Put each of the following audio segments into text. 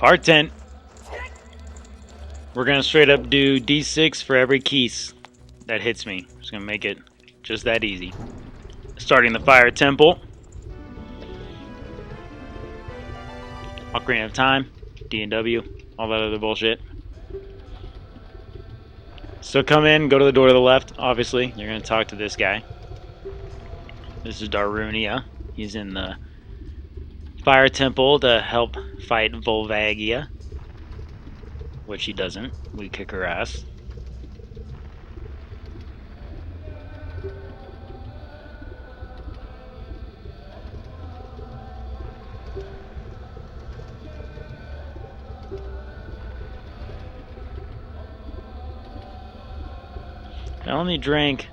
Part 10. We're going to straight up do D6 for every Keese that hits me. Just going to make it just that easy. Starting the Fire Temple. Ocarina of Time. DNW. All that other bullshit. So come in, go to the door to the left, obviously. You're going to talk to this guy. This is Darunia. He's in the Fire Temple to help fight Volvagia. Which he doesn't. We kick her ass. I only drank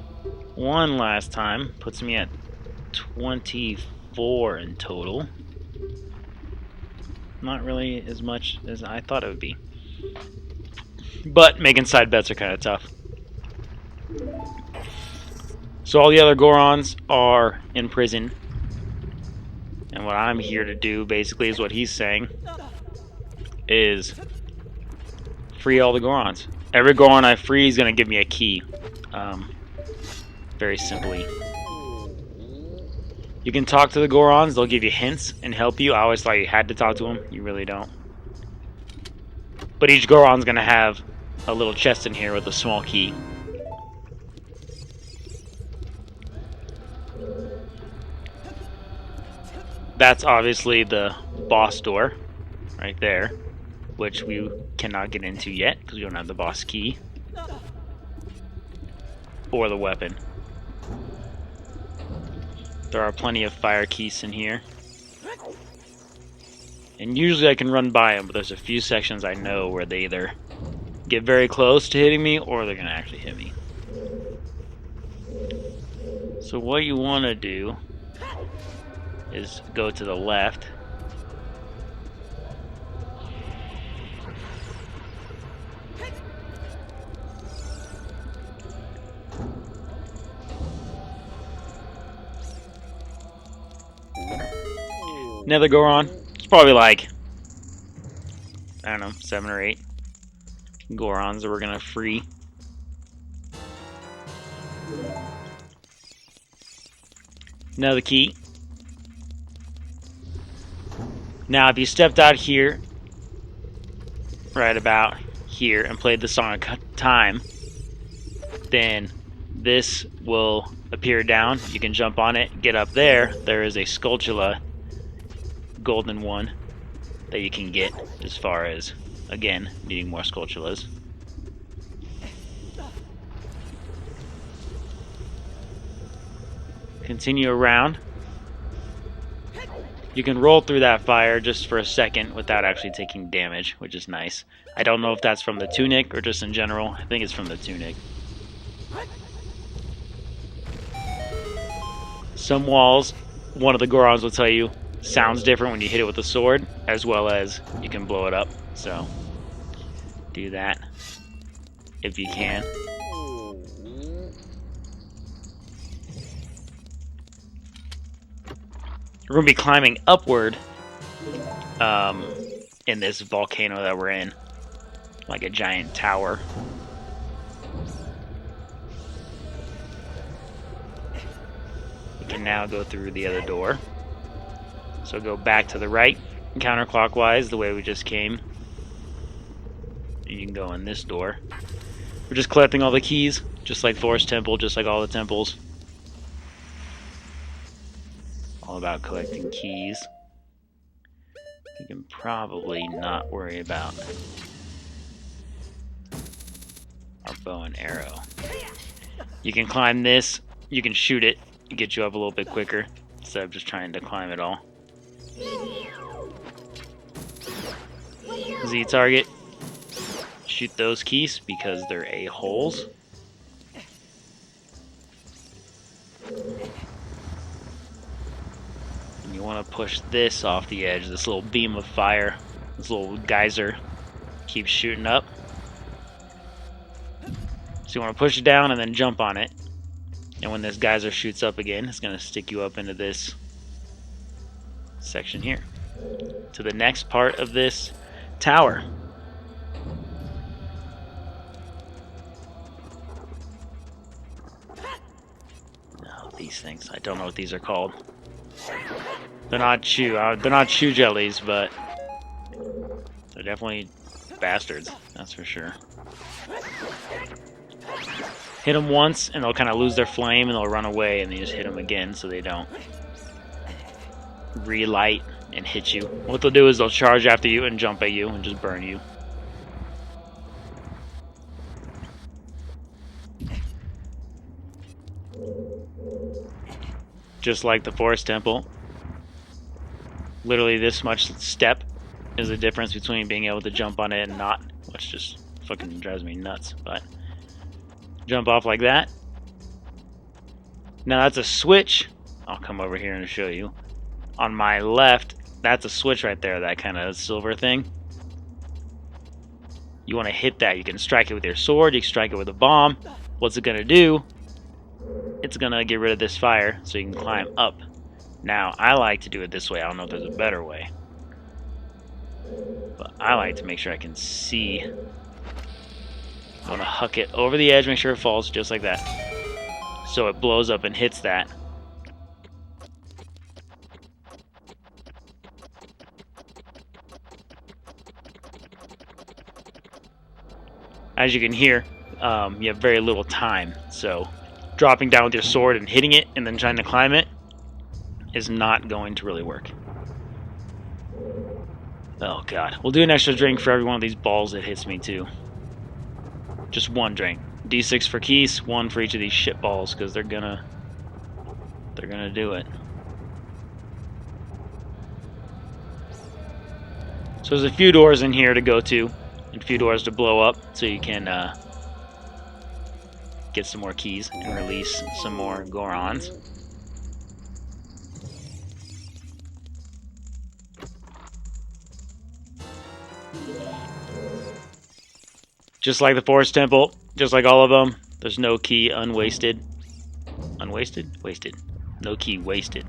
one last time. Puts me at 24 in total. Not really as much as I thought it would be. But making side bets are kind of tough. So all the other Gorons are in prison. And what I'm here to do, basically, is what he's saying, is free all the Gorons. Every Goron I free is going to give me a key. Very simply. You can talk to the Gorons. They'll give you hints and help you. I always thought you had to talk to them. You really don't. But each Goron's going to have a little chest in here with a small key. That's obviously the boss door right there, which we cannot get into yet because we don't have the boss key or the weapon. There are plenty of fire keys in here. And usually I can run by them, but there's a few sections I know where they either get very close to hitting me or they're going to actually hit me. So what you want to do is go to the left. Another Goron. It's probably like, I don't know, 7 or 8 Gorons that we're gonna free. Another key. Now, if you stepped out here, right about here, and played the Song of Time, then this will appear down. You can jump on it, get up there. There is a Skulltula golden one that you can get as far as, again, needing more Skulltulas. Continue around. You can roll through that fire just for a second without actually taking damage, which is nice. I don't know if that's from the tunic or just in general. I think it's from the tunic. Some walls, one of the Gorons will tell you, sounds different when you hit it with a sword, as well as you can blow it up. So, do that if you can. We're going to be climbing upward in this volcano that we're in, like a giant tower. We can now go through the other door. So go back to the right, counterclockwise, the way we just came. You can go in this door. We're just collecting all the keys, just like Forest Temple, just like all the temples. All about collecting keys. You can probably not worry about our bow and arrow. You can climb this, you can shoot it, to get you up a little bit quicker, instead of just trying to climb it all. Z target. Shoot those keys because they're a-holes. And you want to push this off the edge, this little beam of fire, this little geyser keeps shooting up. So you want to push it down and then jump on it. And when this geyser shoots up again, it's going to stick you up into this section here. To the next part of this tower. Oh, these things. I don't know what these are called. They're not shoe jellies, but they're definitely bastards. That's for sure. Hit them once, and they'll kind of lose their flame, and they'll run away, and you just hit them again so they don't relight and hit you. What they'll do is they'll charge after you and jump at you and just burn you. Just like the forest temple. Literally this much step is the difference between being able to jump on it and not, which just fucking drives me nuts. But jump off like that. Now that's a switch. I'll come over here and show you. On my left, that's a switch right there, that kind of silver thing. You want to hit that. You can strike it with your sword, you can strike it with a bomb. What's it going to do? It's going to get rid of this fire so you can climb up. Now, I like to do it this way. I don't know if there's a better way. But I like to make sure I can see. I want to huck it over the edge, make sure it falls just like that. So it blows up and hits that. As you can hear, you have very little time. So dropping down with your sword and hitting it and then trying to climb it is not going to really work. Oh god. We'll do an extra drink for every one of these balls that hits me too. Just one drink. D6 for Keese, one for each of these shit balls, because they're gonna do it. So there's a few doors in here to go to, and a few doors to blow up, so you can get some more keys and release some more Gorons. Just like the Forest Temple, just like all of them, there's no key unwasted. Unwasted? Wasted. No key wasted.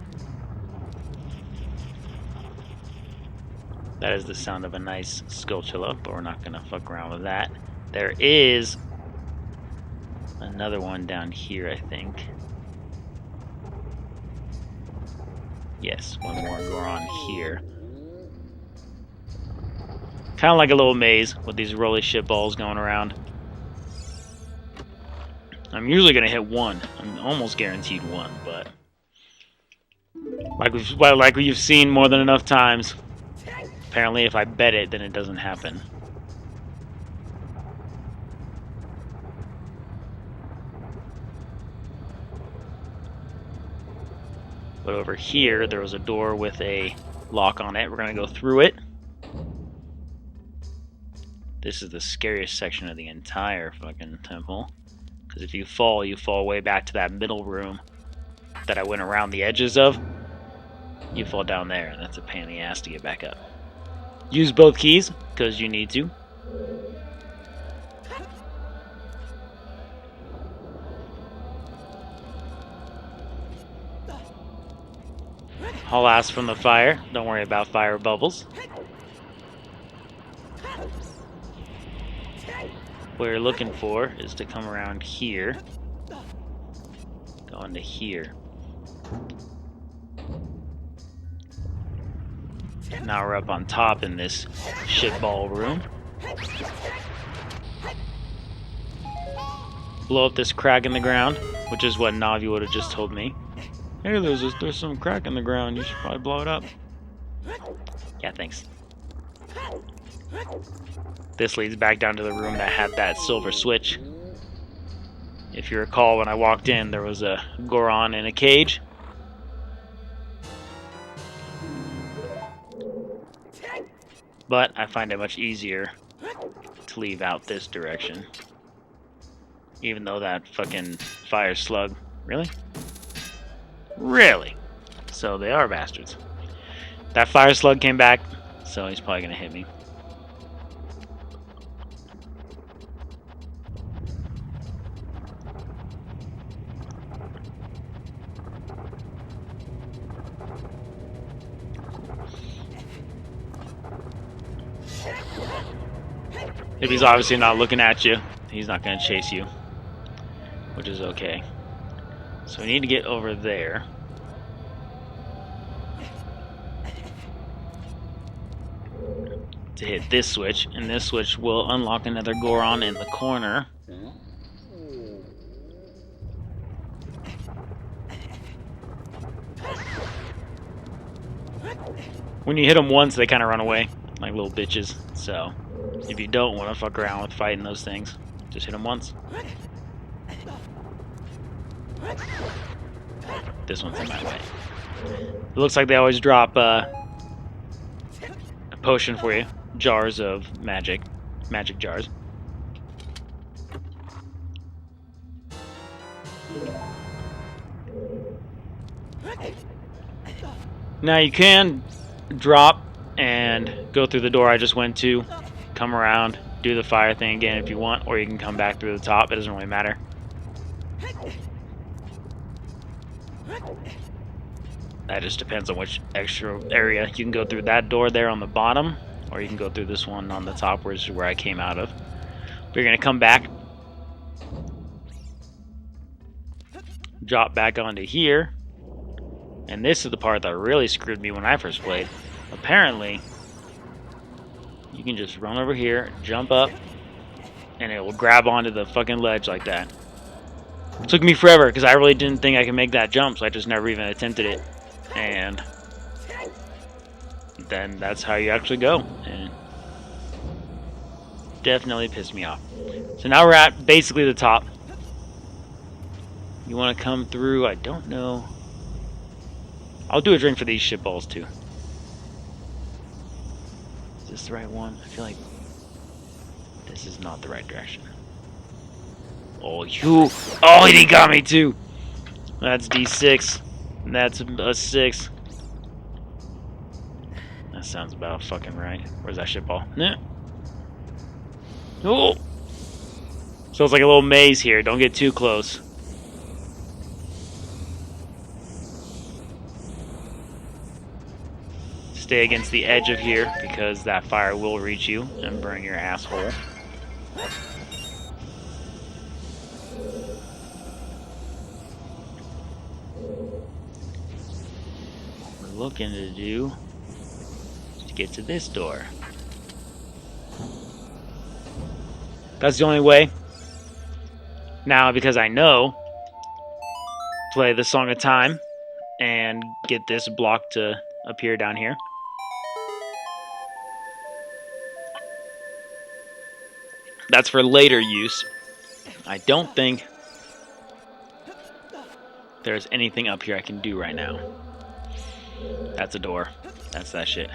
That is the sound of a nice Skulltula, but we're not going to fuck around with that. There is another one down here, I think. Yes, one more Goron here. Kind of like a little maze with these rolly shit balls going around. I'm usually going to hit one. I'm almost guaranteed one, but like we've seen more than enough times, apparently if I bet it, then it doesn't happen. But over here, there was a door with a lock on it. We're going to go through it. This is the scariest section of the entire fucking temple. Because if you fall way back to that middle room that I went around the edges of. You fall down there, and that's a pain in the ass to get back up. Use both keys, because you need to. Haul ass from the fire. Don't worry about fire bubbles. What you're looking for is to come around here. Go into here. Now we're up on top in this shitball room. Blow up this crack in the ground, which is what Navi would have just told me. Hey, there's some crack in the ground. You should probably blow it up. Yeah, thanks. This leads back down to the room that had that silver switch. If you recall, when I walked in, there was a Goron in a cage. But I find it much easier to leave out this direction. Even though that fucking fire slug... Really? Really? So they are bastards. That fire slug came back, so he's probably gonna hit me. If he's obviously not looking at you, he's not going to chase you, which is okay. So we need to get over there. To hit this switch, and this switch will unlock another Goron in the corner. When you hit them once, they kind of run away, like little bitches. So, if you don't want to fuck around with fighting those things, just hit them once. This one's in my way. It looks like they always drop a potion for you. Jars of magic jars. Now you can drop and go through the door I just went to, come around, do the fire thing again if you want, or you can come back through the top. It doesn't really matter. That just depends on which extra area. You can go through that door there on the bottom, or you can go through this one on the top, which is where I came out of. But you're going to come back, drop back onto here, and this is the part that really screwed me when I first played. Apparently, you can just run over here, jump up, and it will grab onto the fucking ledge like that. It took me forever, because I really didn't think I could make that jump, so I just never even attempted it. And then that's how you actually go, and definitely pissed me off. So now we're at basically the top. You want to come through? I don't know. I'll do a drink for these shitballs too. Is this the right one? I feel like this is not the right direction. Oh, he got me too. That's D6. And that's a 6. That sounds about fucking right. Where's that shitball? Nah. Oh! So it's like a little maze here. Don't get too close. Stay against the edge of here, because that fire will reach you and burn your asshole. What we're looking to do is to get to this door. That's the only way. Now, because I know, play the Song of Time and get this block to appear down here. That's for later use. I don't think there's anything up here I can do right now. That's a door. That's that shit.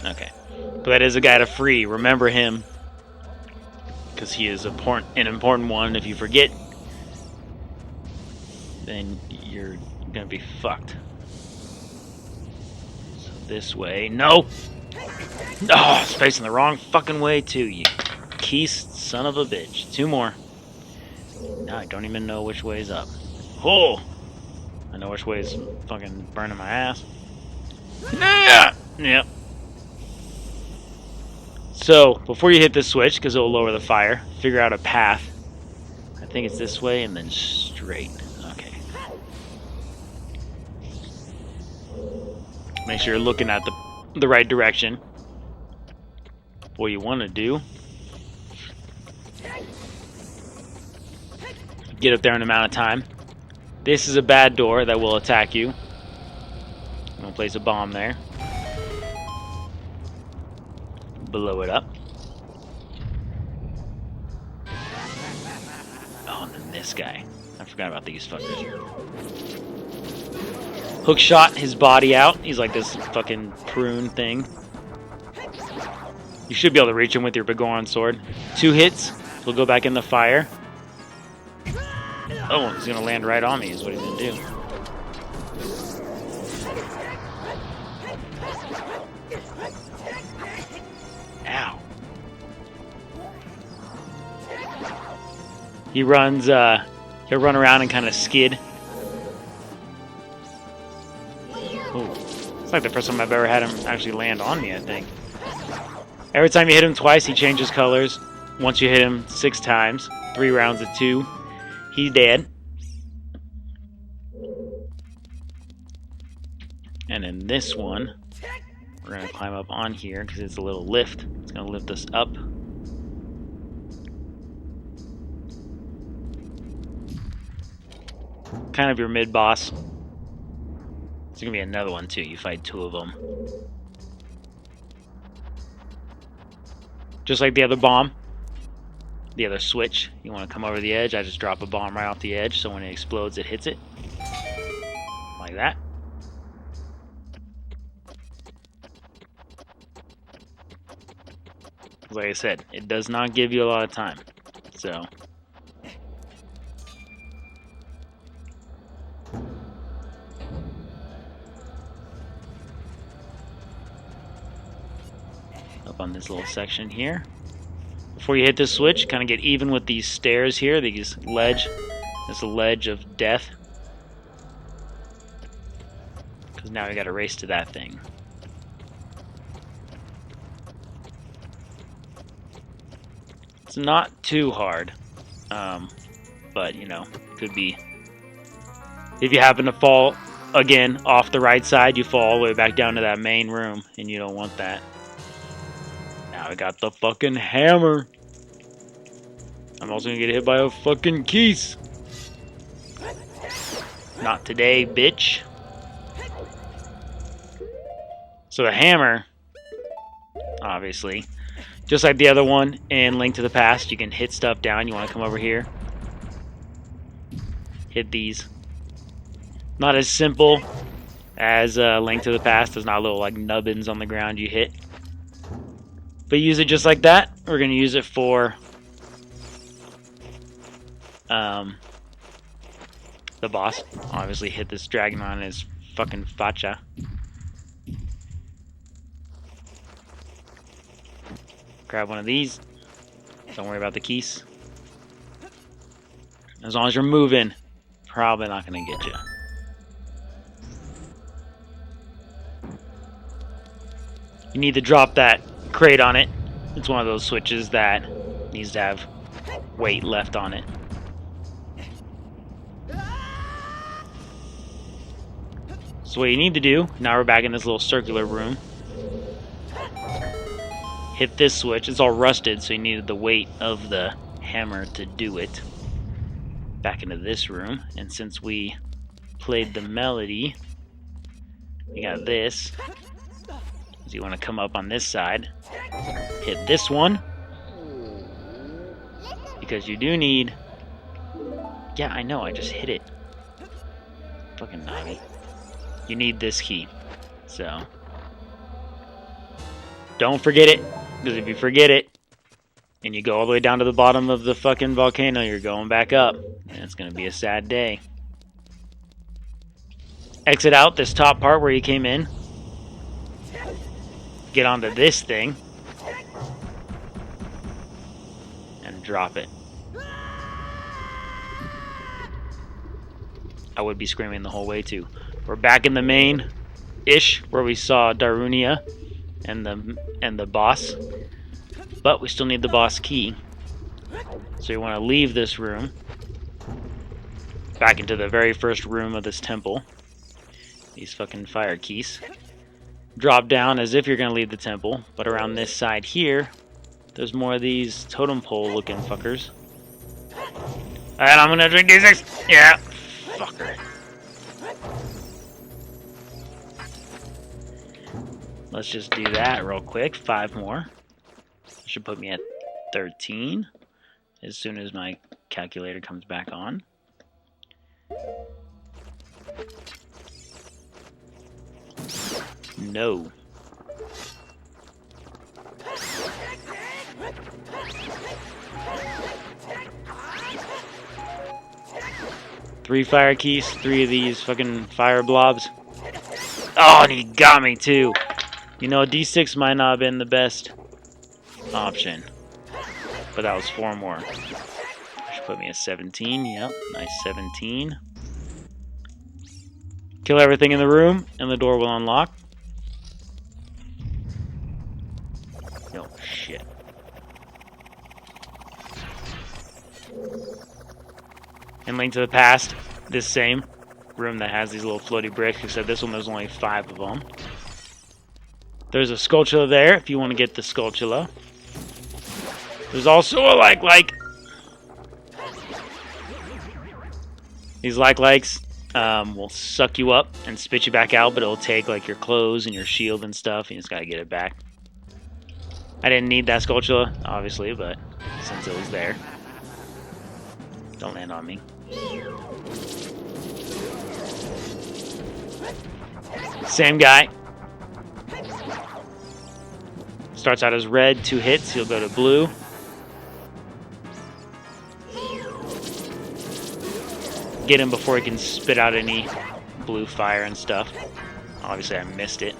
Okay. But that is a guy to free. Remember him. Because he is an important one. If you forget, then you're going to be fucked. So this way. No! Oh, it's facing the wrong fucking way too, you Keese son of a bitch. 2 more. Now I don't even know which way is up. Oh! I know which way is fucking burning my ass. Yeah! Yep. So, before you hit this switch, because it will lower the fire, figure out a path. I think it's this way and then straight. Okay. Make sure you're looking at the right direction. What you want to do, get up there in an amount of time. This is a bad door that will attack you. I'm going to place a bomb there. Blow it up. Oh, and then this guy. I forgot about these fuckers. Hook shot his body out. He's like this fucking prune thing. You should be able to reach him with your Begoran sword. 2 hits. He'll go back in the fire. Oh, he's going to land right on me is what he's going to do. Ow. He runs, he'll run around and kind of skid. Ooh. It's like the first time I've ever had him actually land on me, I think. Every time you hit him twice, he changes colors. once you hit him 6 times, 3 rounds of 2, he's dead. And in this one, we're going to climb up on here because it's a little lift. It's going to lift us up. Kind of your mid-boss. There's going to be another one too. You fight 2 of them. Just like the other bomb, the other switch. You want to come over the edge, I just drop a bomb right off the edge, so when it explodes, it hits it. Like that. Like I said, it does not give you a lot of time. So up on this little section here. Before you hit this switch, kind of get even with these stairs here, these ledge. This is a ledge of death. Because now we got to race to that thing. It's not too hard, but you know, could be. If you happen to fall again off the right side, you fall all the way back down to that main room, and you don't want that. Now I got the fucking hammer. I'm also gonna get hit by a fucking Keese. Not today, bitch. So the hammer, obviously, just like the other one in Link to the Past, you can hit stuff down. You want to come over here. Hit these. Not as simple as Link to the Past. There's not little like nubbins on the ground you hit. But use it just like that. We're going to use it for the boss. Obviously hit this dragon on his fucking facha. Grab one of these. Don't worry about the Keese. As long as you're moving, probably not going to get you. You need to drop that crate on it. It's one of those switches that needs to have weight left on it. So what you need to do, now we're back in this little circular room. Hit this switch. It's all rusted, so you needed the weight of the hammer to do it. Back into this room, and since we played the melody, we got this. So you want to come up on this side, hit this one, because you do need. Yeah, I know. I just hit it. Fucking naughty. You need this key, so don't forget it. Because if you forget it, and you go all the way down to the bottom of the fucking volcano, you're going back up. And it's going to be a sad day. Exit out this top part where you came in. Get onto this thing. And drop it. I would be screaming the whole way too. We're back in the main-ish, where we saw Darunia and the boss, but we still need the boss key. So you want to leave this room back into the very first room of this temple. These fucking fire keys. Drop down as if you're going to leave the temple, but around this side here, there's more of these totem pole looking fuckers. And I'm going to drink D6. Yeah, fucker. Let's just do that real quick. 5 more. Should put me at 13 as soon as my calculator comes back on. No. Three fire keys, 3 of these fucking fire blobs. Oh, and he got me too. You know, D6 might not have been the best option. But that was 4 more. Should put me at 17. Yep, nice 17. Kill everything in the room, and the door will unlock. Oh, shit. In Link to the Past, this same room that has these little floaty bricks, except this one there's only 5 of them. There's a Skulltula there if you want to get the Skulltula. There's also a like. These likes will suck you up and spit you back out, but it'll take like your clothes and your shield and stuff, and you just gotta get it back. I didn't need that Skulltula, obviously, but since it was there. Don't land on me. Same guy. Starts out as red, 2 hits, he'll go to blue. Get him before he can spit out any blue fire and stuff. Obviously I missed it.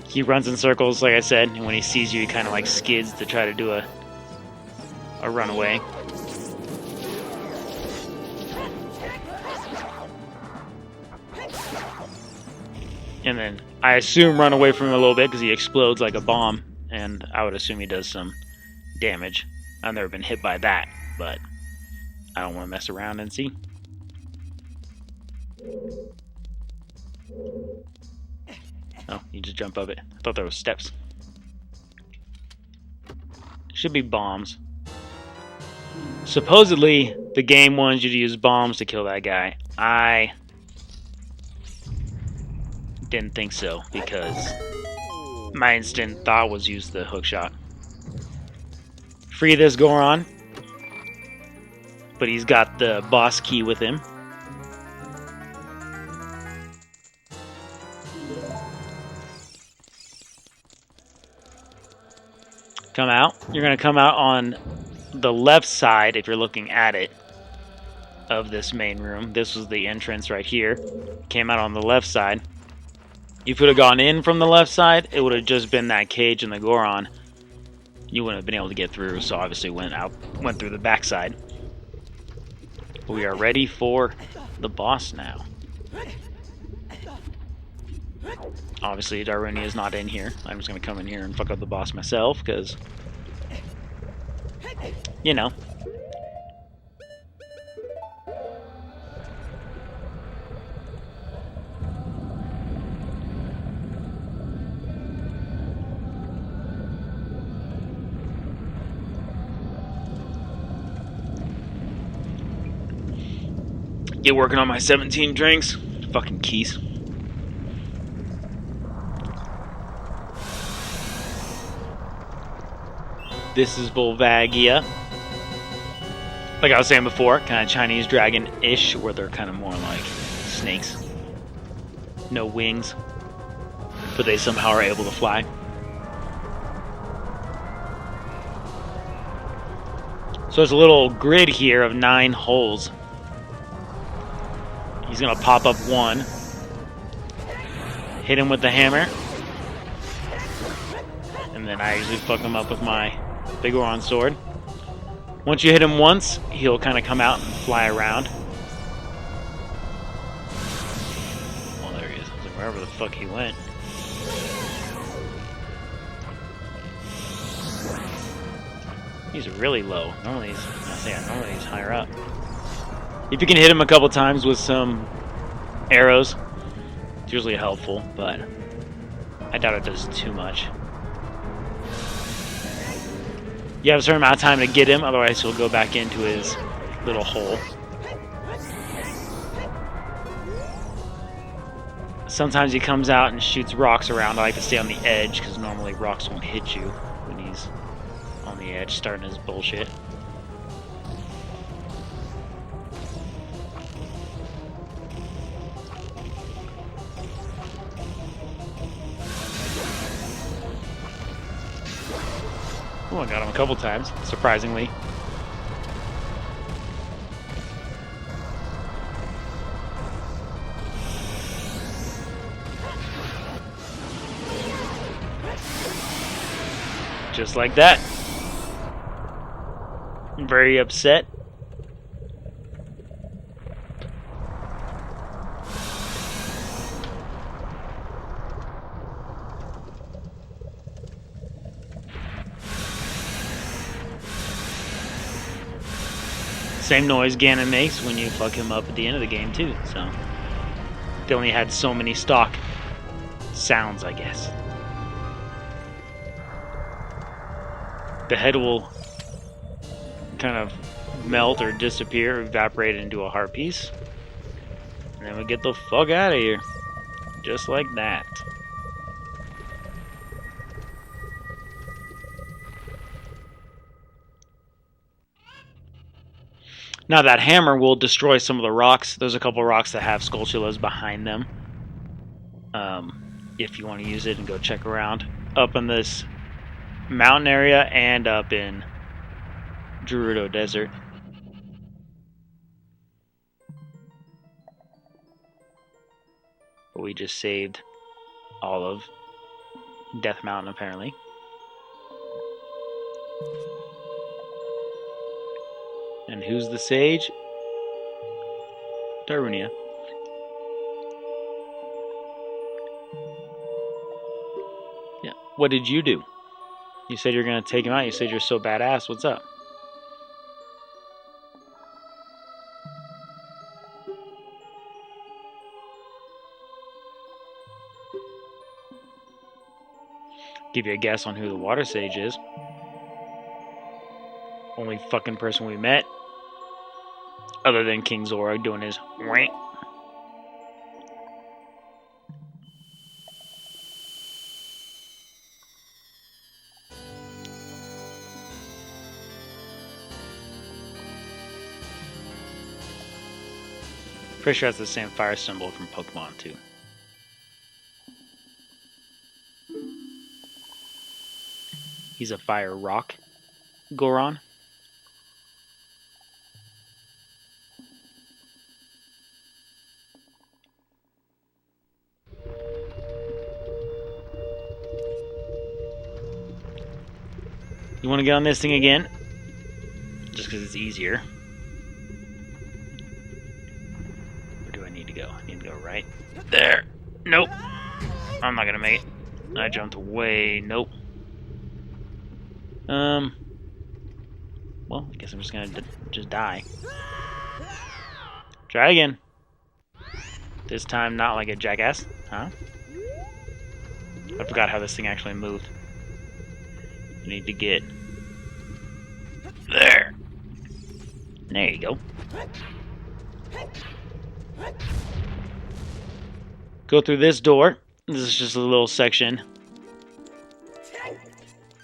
He runs in circles, like I said, and when he sees you, he kind of like skids to try to do a runaway. And then I assume run away from him a little bit because he explodes like a bomb, and I would assume he does some damage. I've never been hit by that, but I don't want to mess around and see. Oh, you just jump up it. I thought there were steps. Should be bombs. Supposedly, the game wants you to use bombs to kill that guy. I didn't think so, because my instant thought was use the hookshot. Free this Goron, but he's got the boss key with him. Come out. You're going to come out on the left side, if you're looking at it, of this main room. This was the entrance right here. Came out on the left side. If you would have gone in from the left side, it would have just been that cage and the Goron. You wouldn't have been able to get through, so obviously went through the back side. We are ready for the boss now. Obviously, Daruni is not in here. I'm just going to come in here and fuck up the boss myself, because, you know. Get working on my 17 drinks. Fucking Keese. This is Volvagia. Like I was saying before, kind of Chinese dragon-ish, where they're kind of more like snakes. No wings, but they somehow are able to fly. So there's a little grid here of 9 holes. He's gonna pop up one. Hit him with the hammer. And then I usually fuck him up with my big Goron sword. Once you hit him once, he'll kind of come out and fly around. Well, there he is. I was like, wherever the fuck he went. He's really low. Normally he's higher up. If you can hit him a couple times with some arrows, it's usually helpful, but I doubt it does too much. You have a certain amount of time to get him, otherwise he'll go back into his little hole. Sometimes he comes out and shoots rocks around. I like to stay on the edge, because normally rocks won't hit you when he's on the edge starting his bullshit. Oh, I got him a couple times, surprisingly. Just like that. I'm very upset. same noise Ganon makes when you fuck him up at the end of the game too. So they only had so many stock sounds, I guess. The head will kind of melt or disappear, evaporate into a heart piece, and then we get the fuck out of here, just like that. Now that hammer will destroy some of the rocks. There's a couple rocks that have Skulltulas behind them. If you want to use it and go check around up in this mountain area and up in Gerudo Desert. But we just saved all of Death Mountain apparently. And who's the sage? Darunia. Yeah. What did you do? You said you're gonna take him out. You said you're so badass. What's up? Give you a guess on who the water sage is. Only fucking person we met, other than King Zora doing his wank. Pretty sure that's the same fire symbol from Pokemon too. He's a fire rock Goron. You want to get on this thing again? Just because it's easier. Where do I need to go? I need to go right there. Nope. I'm not going to make it. I jumped away. Nope. Well, I guess I'm just going to just die. Try again. This time not like a jackass. Huh? I forgot how this thing actually moved. I need to get there. There you go. Go through this door. This is just a little section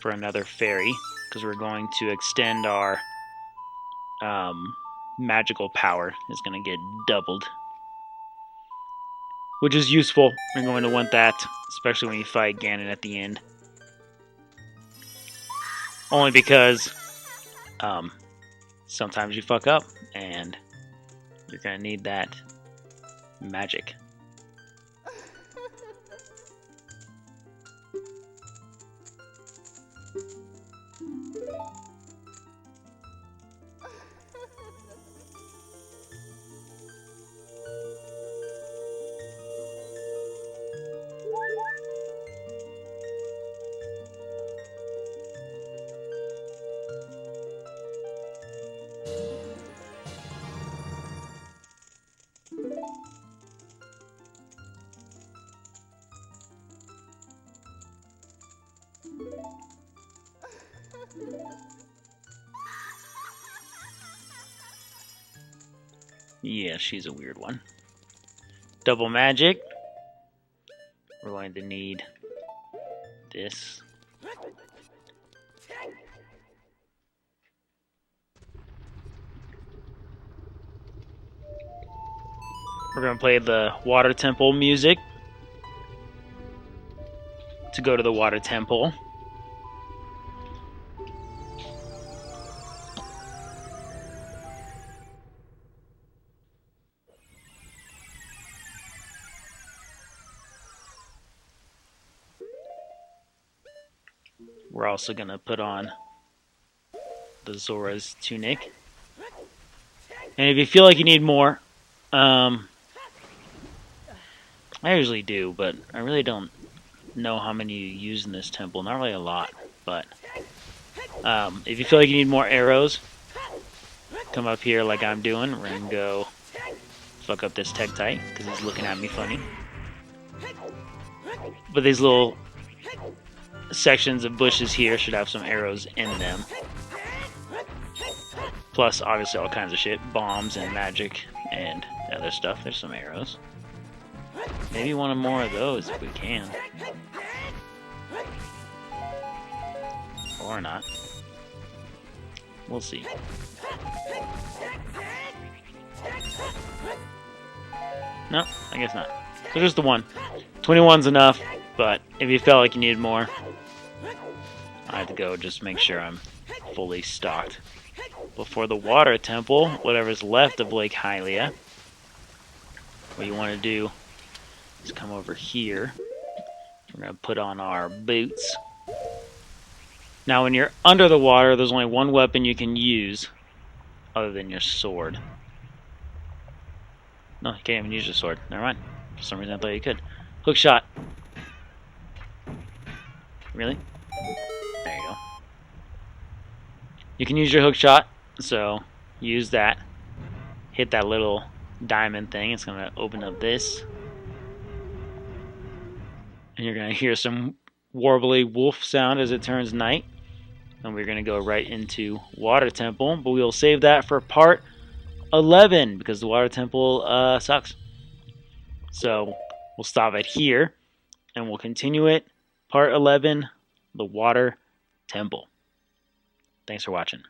for another fairy, because we're going to extend our magical power. Is going to get doubled, which is useful. We're going to want that, especially when you fight Ganon at the end. Only because sometimes you fuck up, and you're going to need that magic. Yeah, she's a weird one. Double magic. We're going to need this. We're going to play the water temple music to go to the water temple. We're also going to put on the Zora's tunic. And if you feel like you need more, I usually do, but I really don't know how many you use in this temple. Not really a lot, but if you feel like you need more arrows, come up here like I'm doing. We're gonna go fuck up this Tektite because he's looking at me funny. But these little sections of bushes here should have some arrows in them. Plus, obviously, all kinds of shit. Bombs and magic and other stuff. There's some arrows. Maybe one or more of those if we can. Or not. We'll see. No, I guess not. So just the one. 21's enough, but if you felt like you needed more, I have to go just make sure I'm fully stocked. Before the water temple, whatever's left of Lake Hylia, what you want to do is come over here. We're going to put on our boots. Now when you're under the water, there's only one weapon you can use other than your sword. No, you can't even use your sword. Never mind. For some reason I thought you could. Hook shot. Really? There you go. You can use your hook shot, so use that. Hit that little diamond thing. It's going to open up this. And you're going to hear some warbly wolf sound as it turns night. And we're going to go right into Water Temple, but we'll save that for part 11 because the Water Temple sucks. So we'll stop it here and we'll continue it. Part 11, the Water Temple. Thanks for watching.